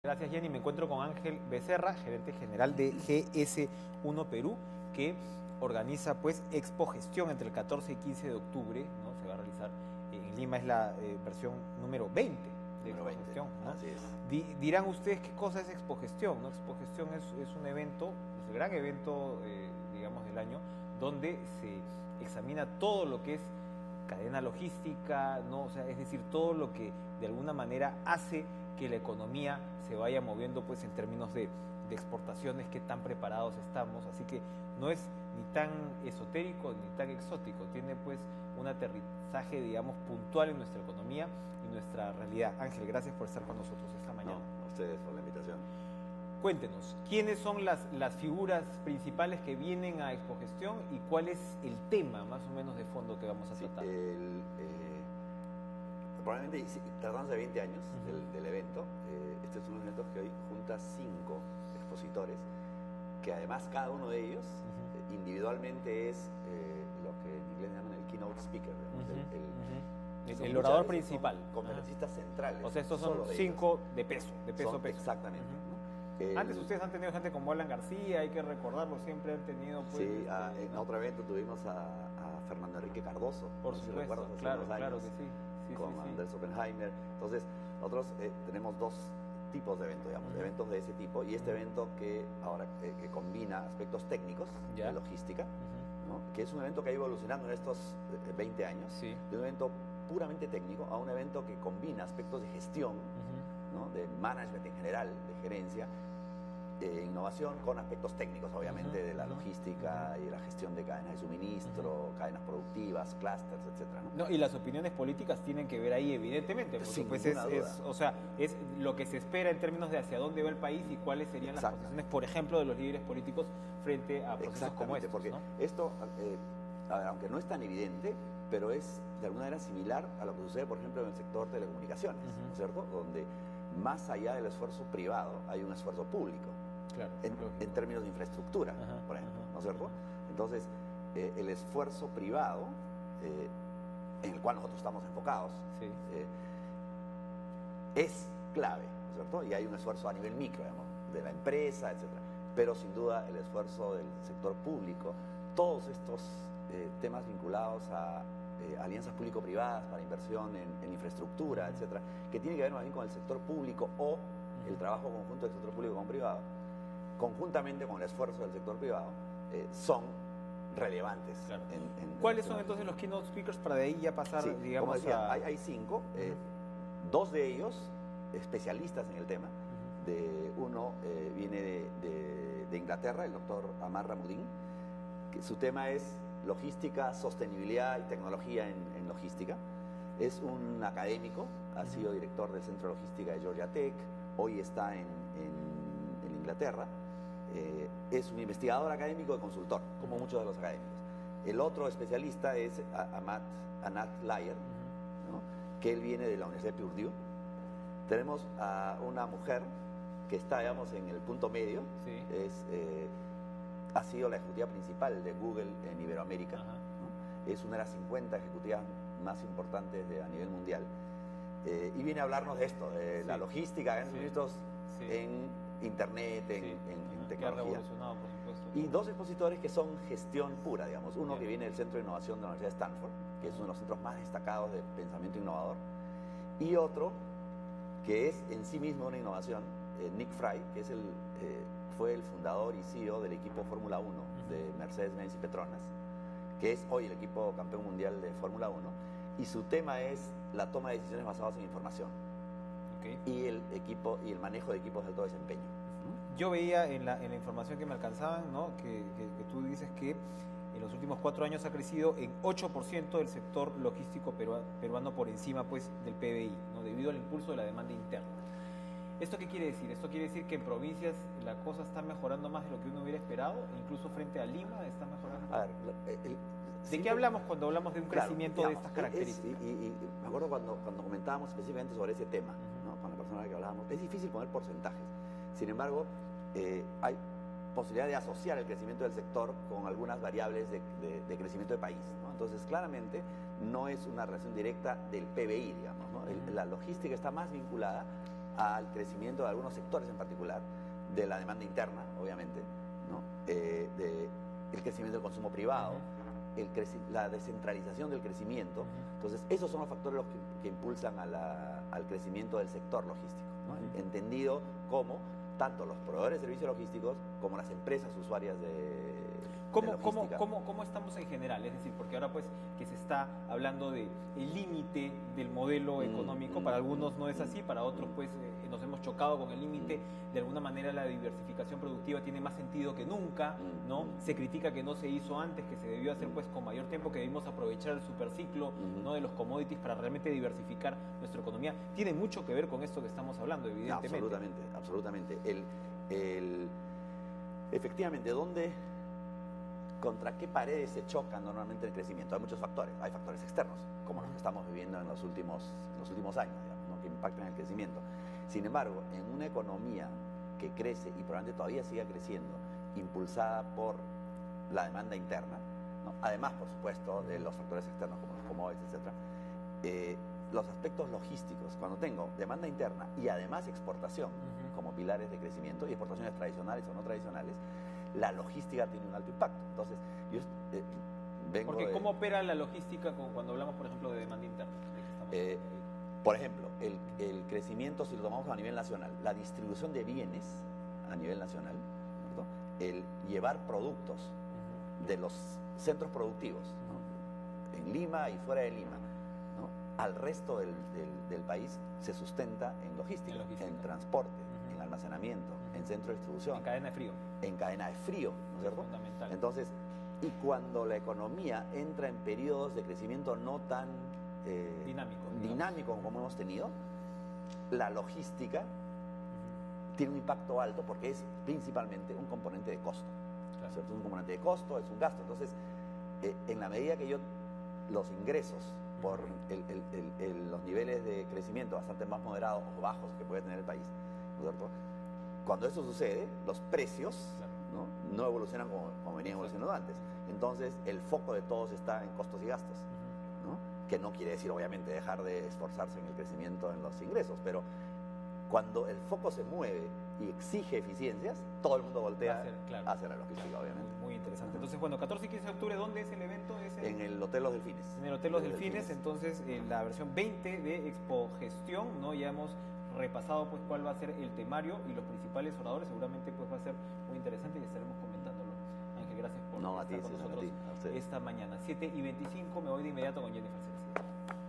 Gracias, Jenny. Me encuentro con Ángel Becerra, gerente general de GS1 Perú, que organiza pues Expo Gestión entre el 14 y 15 de octubre, ¿no? Se va a realizar en Lima, es la versión número 20 de Expo Gestión, ¿no? Así es. Dirán ustedes qué cosa es Expo Gestión, ¿no? Expo Gestión es un evento, es el gran evento, digamos, del año, donde se examina todo lo que es cadena logística, ¿no? O sea, es decir, todo lo que de alguna manera hace que la economía se vaya moviendo pues en términos de exportaciones, qué tan preparados estamos, así que no es ni tan esotérico ni tan exótico, tiene pues un aterrizaje, digamos, puntual en nuestra economía y nuestra realidad. Ángel, gracias por estar con nosotros esta mañana. No, a ustedes por la invitación. Cuéntenos, ¿quiénes son las figuras principales que vienen a Expo Gestión y cuál es el tema más o menos de fondo que vamos a tratar? Probablemente tratándose de 20 años del evento, este es uno de los eventos que hoy junta 5 expositores, que además cada uno de ellos individualmente es lo que en inglés llaman el keynote speaker, digamos, el orador principal. Conferencistas centrales. O sea, estos son 5 de peso. Exactamente. Antes ustedes han tenido gente como Alan García, hay que recordarlo, siempre han tenido pues... Sí, en otro evento tuvimos a Fernando Enrique Cardoso. Por supuesto, claro que sí. Con Andrés Oppenheimer. Entonces, nosotros tenemos 2 tipos de eventos, digamos, eventos de ese tipo, y este evento que ahora que combina aspectos técnicos de logística, ¿no? Que es un evento que ha ido evolucionando en estos 20 años, de un evento puramente técnico a un evento que combina aspectos de gestión, ¿no? De management en general, de gerencia, innovación con aspectos técnicos, obviamente, de la logística y de la gestión de cadenas de suministro, cadenas productivas, clústeres, etcétera, ¿no? No, y las opiniones políticas tienen que ver ahí, evidentemente, porque pues es lo que se espera en términos de hacia dónde va el país y cuáles serían las posiciones, por ejemplo, de los líderes políticos frente a procesos como estos, porque ¿no? Esto, aunque no es tan evidente, pero es de alguna manera similar a lo que sucede, por ejemplo, en el sector de telecomunicaciones, ¿no es cierto? Donde más allá del esfuerzo privado hay un esfuerzo público. Claro, en términos de infraestructura, por ejemplo, ¿no es cierto? Entonces, el esfuerzo privado, en el cual nosotros estamos enfocados, es clave, ¿no es cierto? Y hay un esfuerzo a nivel micro, digamos, de la empresa, etcétera. Pero sin duda el esfuerzo del sector público, todos estos temas vinculados a alianzas público-privadas para inversión en infraestructura, etcétera, que tiene que ver más bien con el sector público o el trabajo conjunto del sector público con privado, conjuntamente con el esfuerzo del sector privado, son relevantes. Claro. ¿Cuáles son entonces los keynote speakers para de ahí ya pasar, digamos, como decía, hay 5, 2 de ellos especialistas en el tema. Uno viene de Inglaterra, el doctor Amar Ramudin, que su tema es logística, sostenibilidad y tecnología en logística. Es un académico, ha sido director del Centro de Logística de Georgia Tech, hoy está en Inglaterra. Es un investigador académico y consultor, como muchos de los académicos. El otro especialista es Anat Lyer, ¿no? Que él viene de la Universidad de Purdue. Tenemos a una mujer que está, digamos, en el punto medio, ha sido la ejecutiva principal de Google en Iberoamérica, ¿no? Es una de las 50 ejecutivas más importantes a nivel mundial, y viene a hablarnos de esto, de la logística, en Internet, en tecnología. Por supuesto. Y 2 expositores que son gestión pura, digamos. Uno que viene del Centro de Innovación de la Universidad de Stanford, que es uno de los centros más destacados de pensamiento innovador, y otro que es en sí mismo una innovación, Nick Fry, que es fue el fundador y CEO del equipo Fórmula 1 de Mercedes-Benz y Petronas, que es hoy el equipo campeón mundial de Fórmula 1, y su tema es la toma de decisiones basadas en información. Y el manejo de equipos de alto desempeño. Yo veía en la información que me alcanzaban, ¿no? que tú dices que en los últimos 4 años ha crecido en 8% el sector logístico peruano por encima pues, del PBI, ¿no? Debido al impulso de la demanda interna. ¿Esto qué quiere decir? Esto quiere decir que en provincias la cosa está mejorando más de lo que uno hubiera esperado, e incluso frente a Lima está mejorando. A ver, ¿de qué hablamos cuando hablamos de un crecimiento de estas características? Y me acuerdo cuando comentábamos específicamente sobre ese tema, ¿no? Con la persona que hablábamos, es difícil poner porcentajes. Sin embargo, hay posibilidad de asociar el crecimiento del sector con algunas variables de crecimiento de país, ¿no? Entonces, claramente, no es una relación directa del PBI, digamos, ¿no? La logística está más vinculada al crecimiento de algunos sectores en particular, de la demanda interna, obviamente, ¿no? El crecimiento del consumo privado, la descentralización del crecimiento. Entonces, esos son los factores que impulsan al crecimiento del sector logístico, ¿no? Entendido como tanto los proveedores de servicios logísticos como las empresas usuarias de logística. ¿Cómo estamos en general? Es decir, porque ahora pues que se está hablando de el límite del modelo económico, para algunos no es así, para otros pues nos hemos chocado con el límite. De alguna manera la diversificación productiva tiene más sentido que nunca, ¿no? Se critica que no se hizo antes, que se debió hacer pues con mayor tiempo, que debimos aprovechar el superciclo, ¿no? De los commodities para realmente diversificar nuestra economía. Tiene mucho que ver con esto que estamos hablando, evidentemente. Absolutamente. Efectivamente, ¿contra qué paredes se choca normalmente el crecimiento? Hay muchos factores. Hay factores externos, como los que estamos viviendo en los últimos años, digamos, ¿no? Que impactan el crecimiento. Sin embargo, en una economía que crece y probablemente todavía siga creciendo, impulsada por la demanda interna, ¿no? Además, por supuesto, de los factores externos como los commodities, etc., los aspectos logísticos, cuando tengo demanda interna y además exportación como pilares de crecimiento, y exportaciones tradicionales o no tradicionales, la logística tiene un alto impacto. Entonces, yo vengo Porque ¿cómo opera la logística cuando hablamos, por ejemplo, de demanda interna? Por ejemplo, el crecimiento, si lo tomamos a nivel nacional, la distribución de bienes a nivel nacional, ¿no? El llevar productos de los centros productivos, ¿no? En Lima y fuera de Lima, ¿no? Al resto del país se sustenta en logística, en transporte, en almacenamiento, en centro de distribución. En cadena de frío. En cadena de frío, ¿no es cierto? Fundamental. Entonces, y cuando la economía entra en periodos de crecimiento no tan dinámico como hemos tenido, la logística tiene un impacto alto porque es principalmente un componente de costo. Claro. ¿Cierto? Es un componente de costo, es un gasto. Entonces, en la medida que los ingresos por los niveles de crecimiento bastante más moderados o bajos que puede tener el país, ¿no es cierto? Cuando eso sucede, los precios, claro, no evolucionan como venían evolucionando antes. Entonces, el foco de todos está en costos y gastos, ¿no? Que no quiere decir, obviamente, dejar de esforzarse en el crecimiento en los ingresos, pero cuando el foco se mueve y exige eficiencias, todo el mundo voltea a hacer la logística, obviamente. Muy interesante. Entonces, bueno, 14 y 15 de octubre, ¿dónde es el evento? En el Hotel Los Delfines. En el Hotel Los Delfines, entonces, la versión 20 de Expo Gestión, ¿no? Ya hemos repasado pues cuál va a ser el temario y los principales oradores. Seguramente pues va a ser muy interesante y estaremos comentándolo. Ángel, gracias por estar con nosotros esta mañana. 7:25, me voy de inmediato con Jennifer.